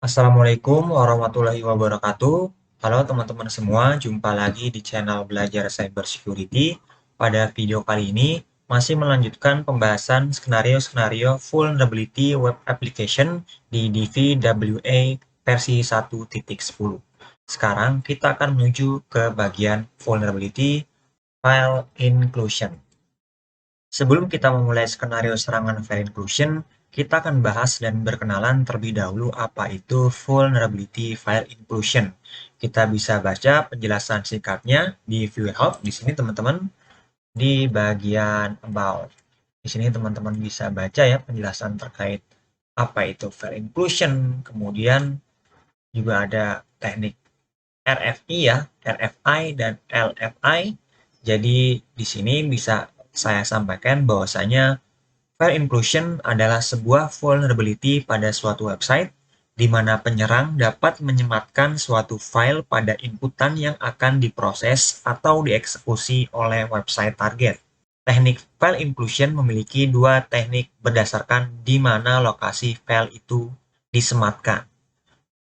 Assalamualaikum warahmatullahi wabarakatuh. Halo teman-teman semua, jumpa lagi di channel Belajar Cybersecurity. Pada video kali ini, masih melanjutkan pembahasan skenario-skenario vulnerability web application di DVWA versi 1.10. Sekarang kita akan menuju ke bagian vulnerability file inclusion. Sebelum kita memulai skenario serangan file inclusion, kita akan bahas dan berkenalan terlebih dahulu apa itu vulnerability file inclusion. Kita bisa baca penjelasan singkatnya di view help di sini teman-teman di bagian about. Di sini teman-teman bisa baca ya penjelasan terkait apa itu file inclusion, kemudian juga ada teknik RFI ya, RFI dan LFI. Jadi di sini bisa saya sampaikan bahwasanya file inclusion adalah sebuah vulnerability pada suatu website di mana penyerang dapat menyematkan suatu file pada inputan yang akan diproses atau dieksekusi oleh website target. Teknik file inclusion memiliki dua teknik berdasarkan di mana lokasi file itu disematkan.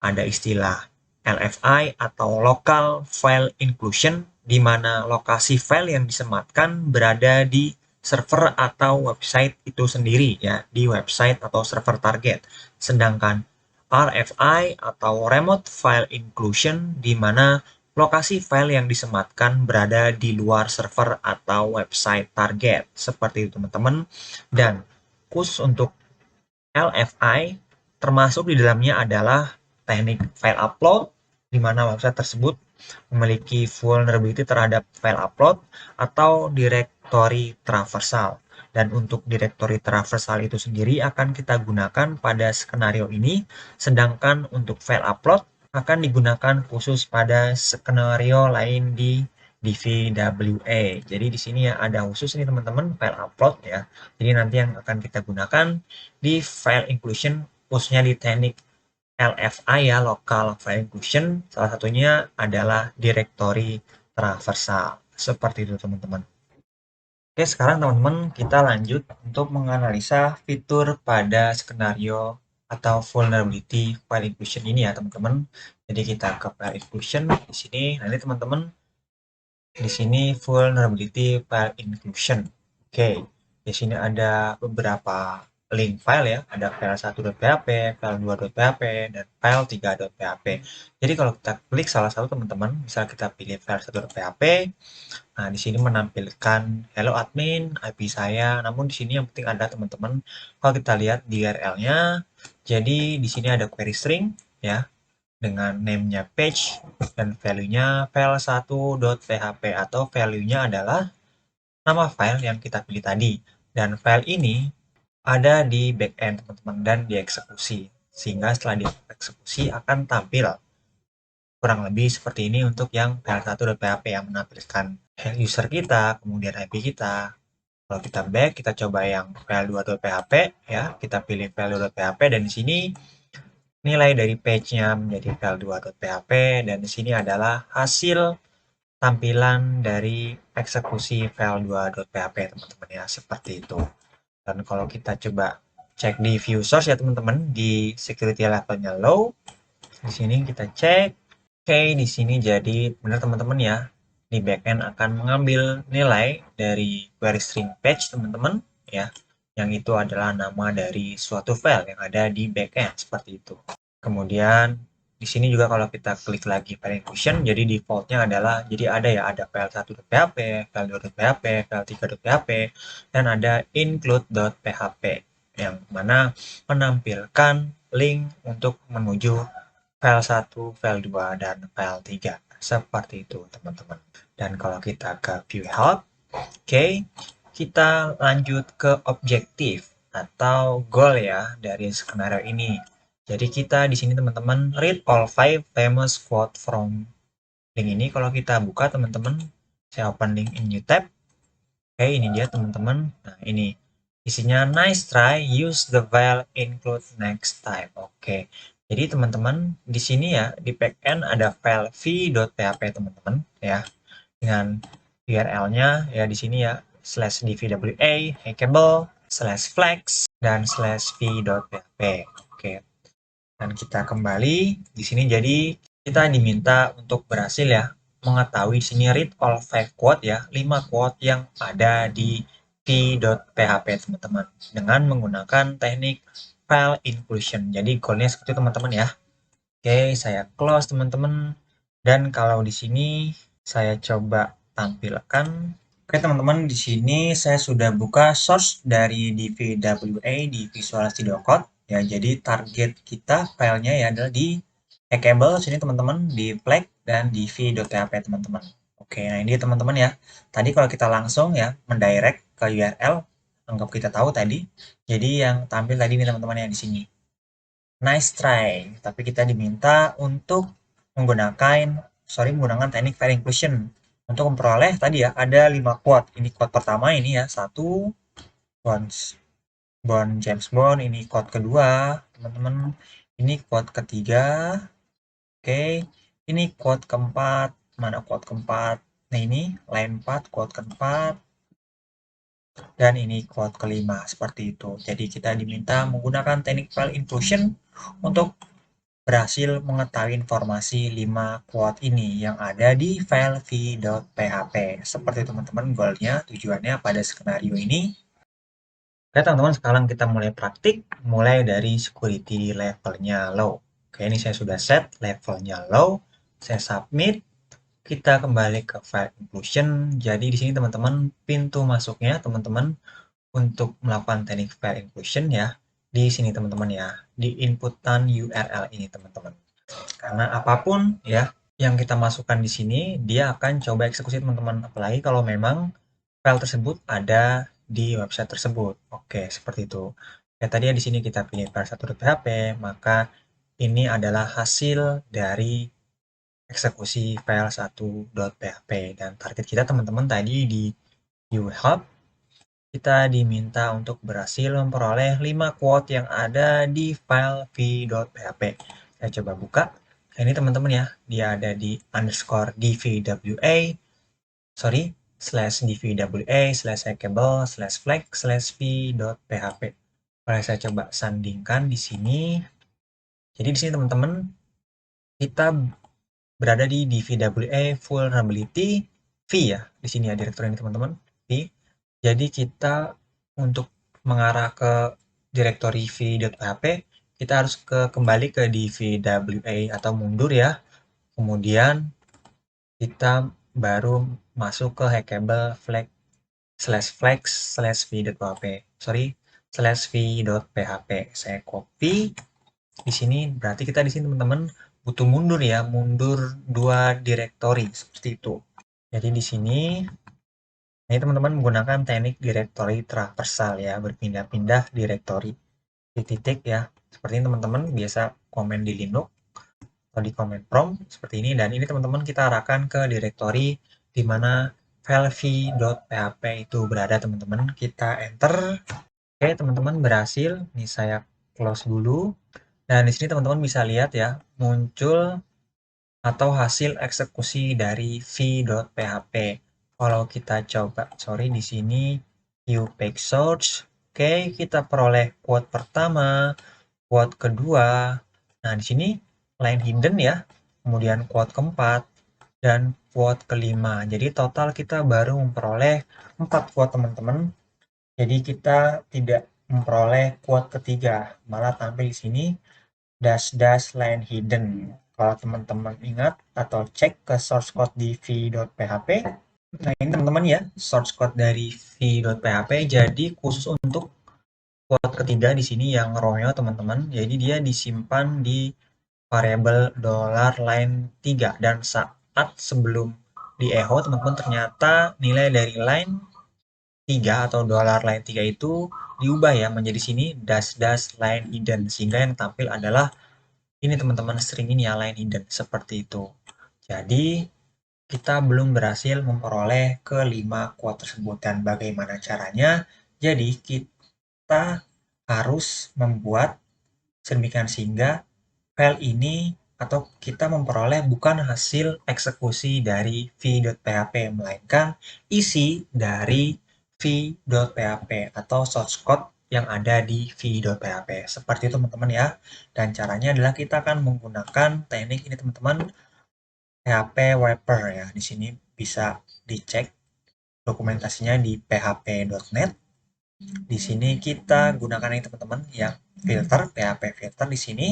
Ada istilah LFI atau Local File Inclusion, di mana lokasi file yang disematkan berada di server atau website itu sendiri ya, di website atau server target. Sedangkan RFI atau Remote File Inclusion, di mana lokasi file yang disematkan berada di luar server atau website target. Seperti itu teman-teman. Dan khusus untuk LFI, termasuk di dalamnya adalah teknik file upload, di mana website tersebut memiliki vulnerability terhadap file upload atau directory traversal. Dan untuk directory traversal itu sendiri akan kita gunakan pada skenario ini, sedangkan untuk file upload akan digunakan khusus pada skenario lain di DVWA. Jadi di sini ya ada khusus nih teman-teman file upload ya. Jadi nanti yang akan kita gunakan di file inclusion khususnya di teknik LFI ya, Local File Inclusion, salah satunya adalah directory traversal. Seperti itu teman-teman. Oke, sekarang teman-teman kita lanjut untuk menganalisa fitur pada skenario atau vulnerability file inclusion ini ya teman-teman. Jadi kita ke file inclusion di sini. Nanti teman-teman di sini vulnerability file inclusion. Oke, di sini ada beberapa link file ya, ada file 1.php, file 2.php, dan file 3.php. Jadi kalau kita klik salah satu teman-teman, misal kita pilih file 1.php, nah di sini menampilkan hello admin, IP saya, namun di sini yang penting ada teman-teman, kalau kita lihat di URL-nya, jadi di sini ada query string ya, dengan name-nya page dan value-nya file 1.php atau value-nya adalah nama file yang kita pilih tadi. Dan file ini ada di backend teman-teman dan dieksekusi. Sehingga setelah dieksekusi akan tampil kurang lebih seperti ini untuk yang file 1.php yang menampilkan user kita, kemudian IP kita. Kalau kita back, kita coba yang file 2.php ya, kita pilih file 2.php dan di sini nilai dari page-nya menjadi file 2.php dan di sini adalah hasil tampilan dari eksekusi file 2.php teman-teman ya, seperti itu. Dan kalau kita coba cek di view source ya teman-teman, di security levelnya low, di sini kita cek, oke di sini jadi benar teman-teman ya, di backend akan mengambil nilai dari query string page teman-teman ya, yang itu adalah nama dari suatu file yang ada di backend seperti itu. Kemudian di sini juga kalau kita klik lagi file inclusion, jadi defaultnya adalah jadi ada file 1.php, file 2.php, file 3.php, dan ada include.php yang mana menampilkan link untuk menuju file 1, file 2, dan file 3. Seperti itu teman-teman. Dan kalau kita ke view help, oke, kita lanjut ke objektif atau goal ya dari skenario ini. Jadi kita di sini teman-teman read all 5 famous quote from link ini. Kalau kita buka teman-teman, saya open link in new tab. Oke, ini dia teman-teman. Nah, ini isinya nice try, use the file include next time. Oke. Jadi teman-teman di sini ya di backend ada file v.php teman-teman ya dengan URL-nya ya di sini ya /dvwa hackable /flex dan /v.php. Oke. Dan kita kembali di sini, jadi kita diminta untuk berhasil ya mengetahui di sini read all 5 quote ya, 5 quote yang ada di v.php teman-teman dengan menggunakan teknik file inclusion. Jadi goalnya seperti itu teman-teman ya. Oke, saya close teman-teman. Dan kalau di sini saya coba tampilkan. Oke teman-teman, di sini saya sudah buka source dari DVWA di Visual Studio Code. Ya, jadi target kita filenya ya adalah di hackable sini teman-teman, di flag dan di v.php teman-teman. Oke, nah ini teman-teman ya. Tadi kalau kita langsung ya mendirect ke URL, anggap kita tahu tadi. Jadi yang tampil tadi nih teman-teman ya di sini. Nice try, tapi kita diminta untuk menggunakan teknik file inclusion untuk memperoleh tadi ya ada 5 quote. Ini quote pertama ini ya, 1 Bond James Bond, ini quote kedua, teman-teman. Ini quote ketiga. Oke, ini quote keempat. Mana quote keempat? Nah, ini line 4 quote keempat. Dan ini quote kelima, seperti itu. Jadi kita diminta menggunakan teknik file inclusion untuk berhasil mengetahui informasi 5 quote ini yang ada di file v.php. Seperti teman-teman goalnya, tujuannya pada skenario ini. Oke teman-teman, sekarang kita mulai praktik, mulai dari security levelnya low. Oke, ini saya sudah set levelnya low, saya submit, kita kembali ke file inclusion. Jadi di sini teman-teman, pintu masuknya teman-teman untuk melakukan teknik file inclusion ya, di sini teman-teman ya, di inputan URL ini teman-teman. Karena apapun ya yang kita masukkan di sini, dia akan coba eksekusi teman-teman. Apalagi kalau memang file tersebut ada di website tersebut. Oke, seperti itu. Ya, tadi ya di sini kita pilih file1.php, maka ini adalah hasil dari eksekusi file 1.php. Dan target kita teman-teman tadi di UHub, kita diminta untuk berhasil memperoleh 5 quote yang ada di file v.php. Saya coba buka. Nah, ini teman-teman ya, dia ada di underscore dvwa, /dvwa/hackable /flag /v.php. Boleh saya coba sandingkan di sini. Jadi di sini teman-teman, kita berada di dvwa vulnerability v ya. Di sini ya direktur ini teman-teman, v. Jadi kita untuk mengarah ke directory v.php, kita harus kembali ke dvwa atau mundur ya. Kemudian kita baru masuk ke hackable flag /v.php. /v.php. Saya copy di sini, berarti kita di sini teman-teman butuh mundur ya, mundur 2 directory seperti itu. Jadi di sini ini teman-teman menggunakan teknik directory traversal ya, berpindah-pindah directory di titik ya. Seperti ini teman-teman biasa komen di Linux atau di command prompt seperti ini, dan ini teman-teman kita arahkan ke directory di mana file v.php itu berada teman-teman. Kita enter. Oke, teman-teman berhasil. Ini saya close dulu. Dan di sini teman-teman bisa lihat ya, muncul atau hasil eksekusi dari v.php. Kalau kita coba, di sini upage source. Oke, kita peroleh quote pertama, quote kedua. Nah, di sini line hidden ya, kemudian quote keempat, dan quote kelima. Jadi total kita baru memperoleh 4 quote teman-teman. Jadi kita tidak memperoleh quote ketiga, malah tampil di sini dash line hidden. Kalau teman-teman ingat atau cek ke source code di v.php, nah ini teman-teman ya, source code dari v.php jadi khusus untuk quote ketiga di sini yang Romeo teman-teman. Jadi dia disimpan di variabel $line3, dan saat sebelum di echo teman-teman ternyata nilai dari line 3 atau $line3 itu diubah ya menjadi sini dash line hidden, sehingga yang tampil adalah ini teman-teman string ini ya, line hidden seperti itu. Jadi kita belum berhasil memperoleh kelima quote tersebut. Dan bagaimana caranya? Jadi kita harus membuat sedemikian sehingga file ini atau kita memperoleh bukan hasil eksekusi dari v.php, melainkan isi dari v.php atau source code yang ada di v.php. Seperti itu teman-teman ya. Dan caranya adalah kita akan menggunakan teknik ini teman-teman, PHP wrapper ya. Di sini bisa dicek dokumentasinya di php.net. Di sini kita gunakan ini teman-teman yang filter, PHP filter di sini.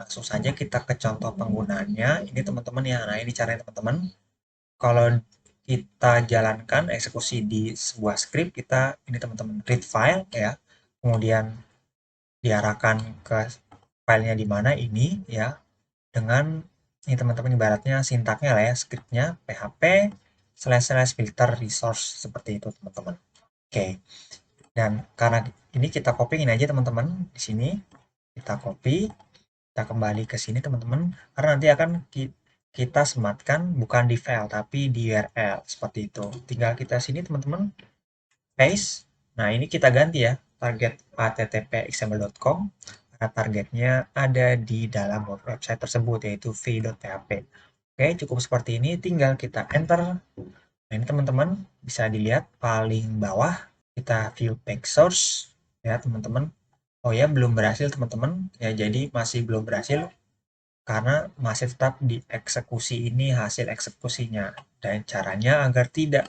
Langsung saja kita ke contoh penggunaannya. Ini teman-teman ya. Nah, ini caranya teman-teman. Kalau kita jalankan eksekusi di sebuah script, kita ini teman-teman read file ya. Kemudian diarahkan ke filenya di mana ini ya. Dengan ini teman-teman ibaratnya sintaknya lah ya, scriptnya php / filter resource seperti itu teman-teman. Oke. Dan karena ini kita copy aja teman-teman di sini. Kita copy, kita kembali ke sini teman-teman, karena nanti akan kita sematkan bukan di file tapi di URL seperti itu. Tinggal kita sini teman-teman paste. Nah, ini kita ganti ya, target http://xml.com karena targetnya ada di dalam website tersebut yaitu v.php. Oke, cukup seperti ini, tinggal kita enter. Nah, ini teman-teman bisa dilihat paling bawah, kita view page source ya teman-teman. Oh ya, belum berhasil teman-teman ya, jadi masih belum berhasil karena masih tetap dieksekusi, ini hasil eksekusinya. Dan caranya agar kita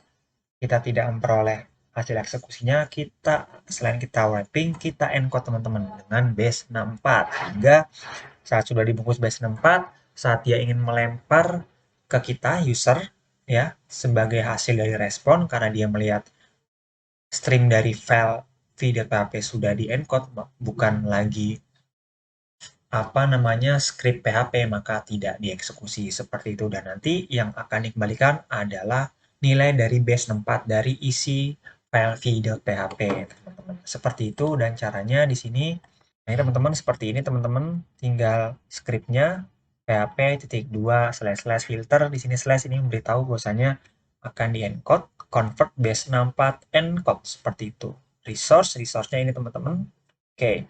tidak memperoleh hasil eksekusinya, kita selain kita wrapping, kita encode teman-teman dengan base 64 hingga saat sudah dibungkus base 64, saat dia ingin melempar ke kita user ya sebagai hasil dari respon karena dia melihat string dari file v.php sudah di encode, bukan lagi script PHP, maka tidak dieksekusi seperti itu. Dan nanti yang akan dikembalikan adalah nilai dari base 64 dari isi file v.php teman-teman. Seperti itu dan caranya di sini. Nah, ini teman-teman seperti ini teman-teman, tinggal scriptnya php:2//filter, di sini slash ini memberitahu bahwasanya akan di encode convert base 64 encode seperti itu. Resource-nya ini teman-teman. Oke.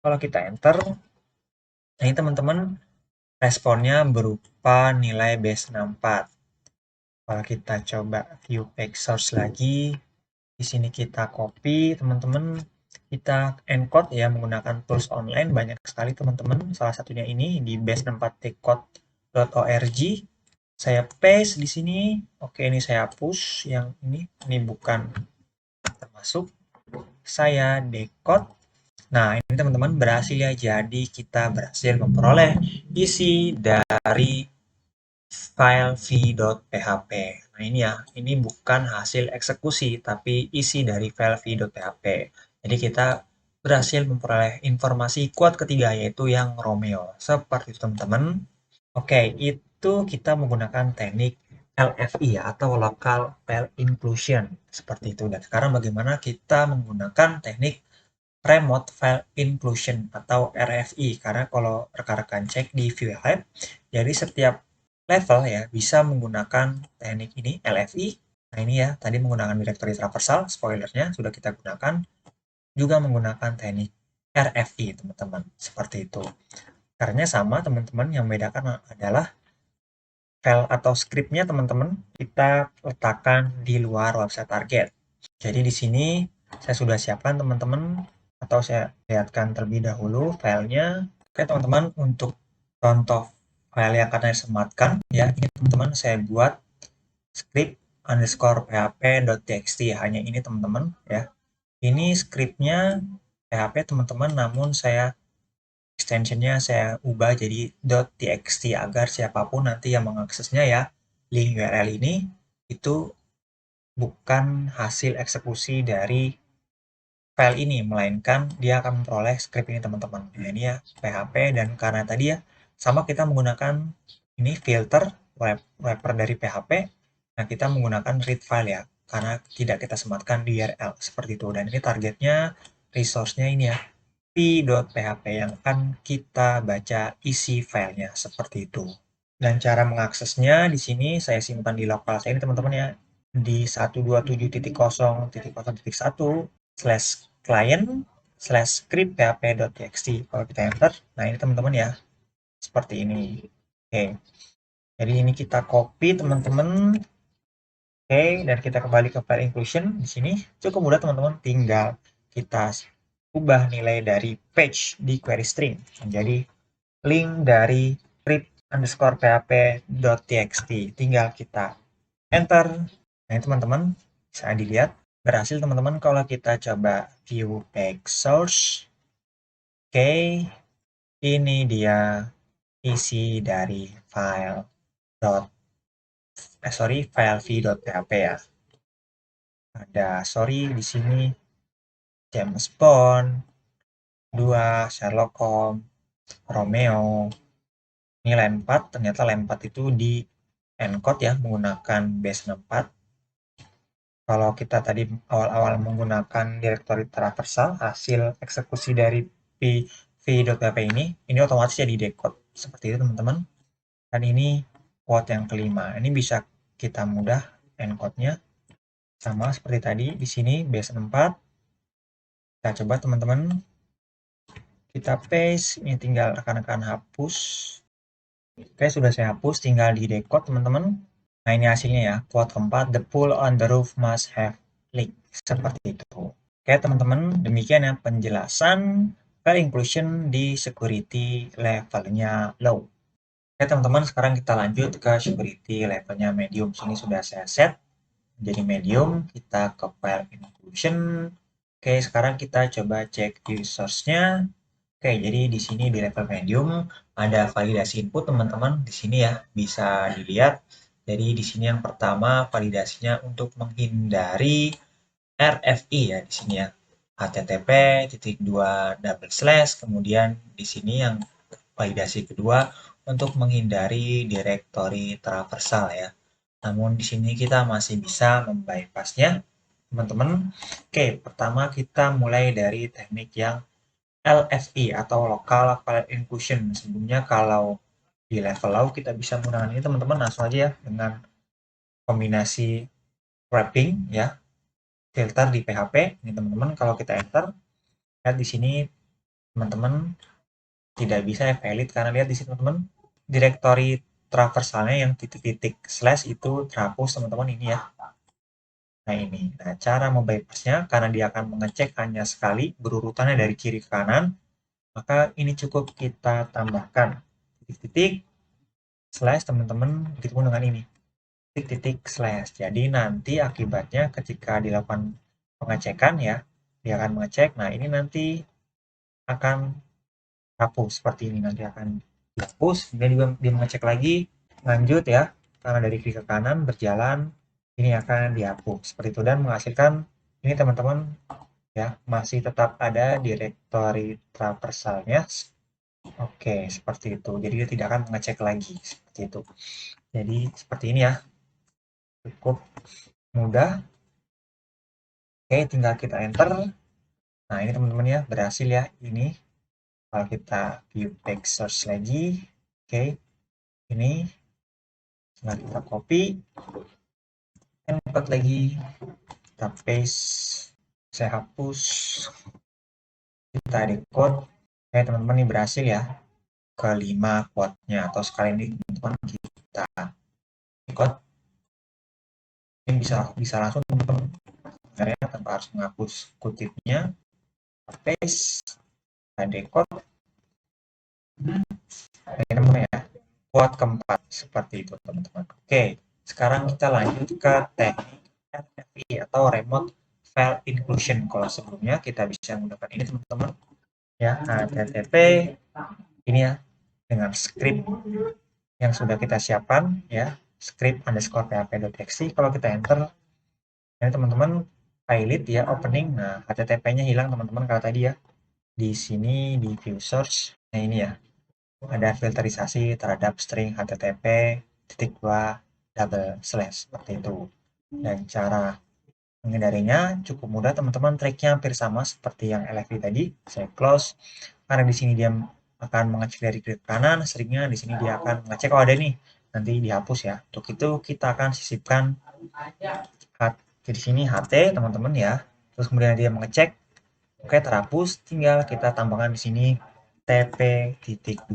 Kalau kita enter, nah, ini teman-teman responnya berupa nilai base 64. Kalau kita coba view page source lagi, di sini kita copy teman-teman, kita encode ya menggunakan tools online banyak sekali teman-teman. Salah satunya ini di base64tcode.org. Saya paste di sini. Oke, ini saya push yang ini bukan termasuk. Saya decode. Nah, ini teman-teman berhasil ya. Jadi kita berhasil memperoleh isi dari file v.php. Nah, ini ya, ini bukan hasil eksekusi, tapi isi dari file v.php. Jadi kita berhasil memperoleh informasi quote ketiga, yaitu yang Romeo. Seperti itu teman-teman. Oke, itu kita menggunakan teknik LFI ya, atau Local File Inclusion. Seperti itu. Dan sekarang bagaimana kita menggunakan teknik Remote File Inclusion atau RFI, karena kalau rekan-rekan cek di ViewLab, jadi setiap level ya bisa menggunakan teknik ini LFI. Nah, ini ya tadi menggunakan directory traversal, spoilernya sudah kita gunakan, juga menggunakan teknik RFI teman-teman, seperti itu. Caranya sama teman-teman, yang membedakan adalah file atau scriptnya teman-teman kita letakkan di luar website target. Jadi di sini saya sudah siapkan teman-teman, atau saya lihatkan terlebih dahulu filenya. Oke teman-teman, untuk contoh file yang akan saya sematkan ya, ini teman-teman saya buat script_php.txt, hanya ini teman-teman ya. Ini scriptnya PHP teman-teman, namun saya extensionnya saya ubah jadi .txt agar siapapun nanti yang mengaksesnya ya link URL ini itu bukan hasil eksekusi dari file ini, melainkan dia akan memperoleh script ini teman-teman. Nah, ini ya PHP, dan karena tadi ya sama kita menggunakan ini filter wrapper dari PHP, nah kita menggunakan read file ya, karena tidak kita sematkan di URL seperti itu. Dan ini targetnya resource-nya ini ya p.php yang akan kita baca isi filenya seperti itu. Dan cara mengaksesnya di sini saya simpan di lokal saya ini teman-teman ya, di 127.0.1.1/client/script.php.txt. Kalau kita enter, nah ini teman-teman ya, seperti ini. Oke, jadi ini kita copy teman-teman. Oke, dan kita kembali ke file inclusion. Di sini cukup mudah teman-teman, tinggal kita ubah nilai dari page di query string menjadi link dari script_php.txt. Tinggal kita enter. Nah, ini teman-teman bisa dilihat berhasil teman-teman kalau kita coba view page source. Oke, ini dia isi dari file file v.php ya. Ada di sini James Bond 2, Sherlock Holmes, Romeo. Ini line 4, ternyata line 4 itu di encode ya menggunakan base 4. Kalau kita tadi awal-awal menggunakan directory traversal, hasil eksekusi dari v.php ini otomatis jadi decode. Seperti itu teman-teman. Dan ini quote yang kelima. Ini bisa kita mudah encode-nya. Sama seperti tadi, di sini base 4. Kita coba teman-teman. Kita paste, ini tinggal rekan-rekan hapus. Oke, sudah saya hapus, tinggal di decode teman-teman. Nah, ini hasilnya ya. Quote keempat, the pool on the roof must have leak. Seperti itu. Oke, teman-teman, demikian ya penjelasan file inclusion di security levelnya low. Oke, teman-teman, sekarang kita lanjut ke security levelnya medium. Sini sudah saya set jadi medium. Kita ke file inclusion. Oke, sekarang kita coba cek users-nya. Oke, jadi di sini di level medium ada validasi input teman-teman. Di sini ya bisa dilihat. Jadi di sini yang pertama validasinya untuk menghindari RFI ya di sini ya. http://, kemudian di sini yang validasi kedua untuk menghindari directory traversal ya. Namun di sini kita masih bisa membypassnya teman-teman. Oke, pertama kita mulai dari teknik yang LFI atau Local File Inclusion. Sebelumnya kalau di level low kita bisa menggunakan ini teman-teman, langsung aja ya dengan kombinasi wrapping ya, filter di PHP. Ini teman-teman kalau kita enter, lihat di sini teman-teman tidak bisa ya valid karena lihat di sini teman-teman directory traversalnya yang titik-titik slash itu terhapus teman-teman ini ya. Nah ini, nah cara membypassnya karena dia akan mengecek hanya sekali berurutannya dari kiri ke kanan, maka ini cukup kita tambahkan titik-titik slash teman-teman begitu dengan ini titik-titik slash. Jadi nanti akibatnya ketika dilakukan pengecekan ya, dia akan mengecek. Nah ini nanti akan hapus seperti ini, nanti akan dihapus. Kemudian juga dia mengecek lagi, lanjut ya, karena dari kiri ke kanan berjalan, ini akan dihapus seperti itu dan menghasilkan ini teman-teman ya masih tetap ada directory traversalnya. Oke, seperti itu. Jadi dia tidak akan mengecek lagi seperti itu. Jadi seperti ini ya. Cukup mudah. Oke, tinggal kita enter. Nah, ini teman-teman ya, berhasil ya. Ini kalau kita view page search lagi. Oke. Ini tinggal kita copy. Import lagi. Kita paste. Saya hapus. Kita decode. Oke, teman-teman ini berhasil ya. Kelima quote-nya atau sekali ini teman-teman kita decode. Ini bisa langsung teman-teman ya, tanpa harus menghapus kutipnya. Paste. Kita decode. Ini teman-teman ya. Quote keempat seperti itu teman-teman. Oke, sekarang kita lanjut ke teknik RFI atau remote file inclusion. Kalau sebelumnya kita bisa menggunakan ini teman-teman ya, http ini ya dengan script yang sudah kita siapkan ya, script_php.txt. Kalau kita enter ini teman-teman pilot ya opening. Nah, http-nya hilang teman-teman kalau tadi ya. Di sini di view source. Nah, ini ya. Ada filterisasi terhadap string http://// seperti itu. Dan cara menghindarinya cukup mudah teman-teman, triknya hampir sama seperti yang LFI tadi. Saya close karena di sini dia akan mengecek dari kiri ke kanan, seringnya di sini dia akan mengecek kalau ada nih, nanti dihapus ya. Untuk itu kita akan sisipkan di sini HT teman-teman ya. Terus kemudian dia mengecek, oke terhapus, tinggal kita tambahkan di sini tp.2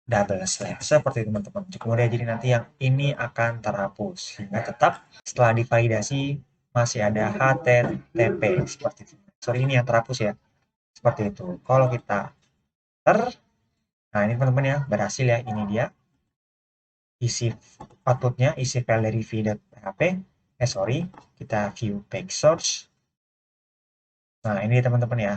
double slash seperti itu teman-teman. Kemudian jadi nanti yang ini akan terhapus sehingga tetap setelah divalidasi masih ada HTTP seperti itu. sorry ini ya terhapus ya. Seperti itu. Kalau kita enter, nah ini teman-teman ya, berhasil ya, ini dia isi outputnya, isi file dari v.php. Sorry, kita view page source. Nah ini teman-teman ya,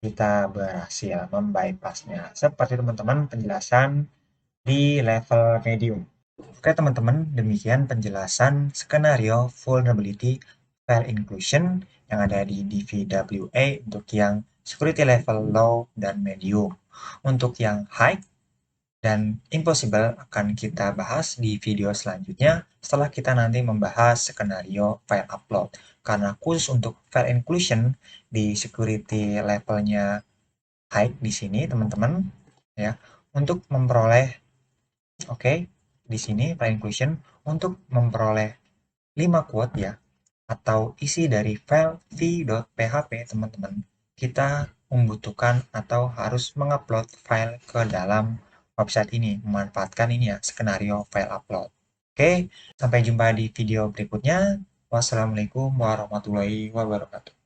kita berhasil membypassnya. Seperti teman-teman penjelasan di level medium. Oke teman-teman, demikian penjelasan skenario vulnerability file inclusion yang ada di DVWA untuk yang security level low dan medium. Untuk yang high dan impossible akan kita bahas di video selanjutnya setelah kita nanti membahas skenario file upload. Karena khusus untuk file inclusion di security levelnya high di sini teman-teman ya, untuk memperoleh di sini file inclusion untuk memperoleh 5 quote ya atau isi dari file v.php teman-teman, kita membutuhkan atau harus mengupload file ke dalam website ini, memanfaatkan ini ya, skenario file upload. Oke, sampai jumpa di video berikutnya. Wassalamualaikum warahmatullahi wabarakatuh.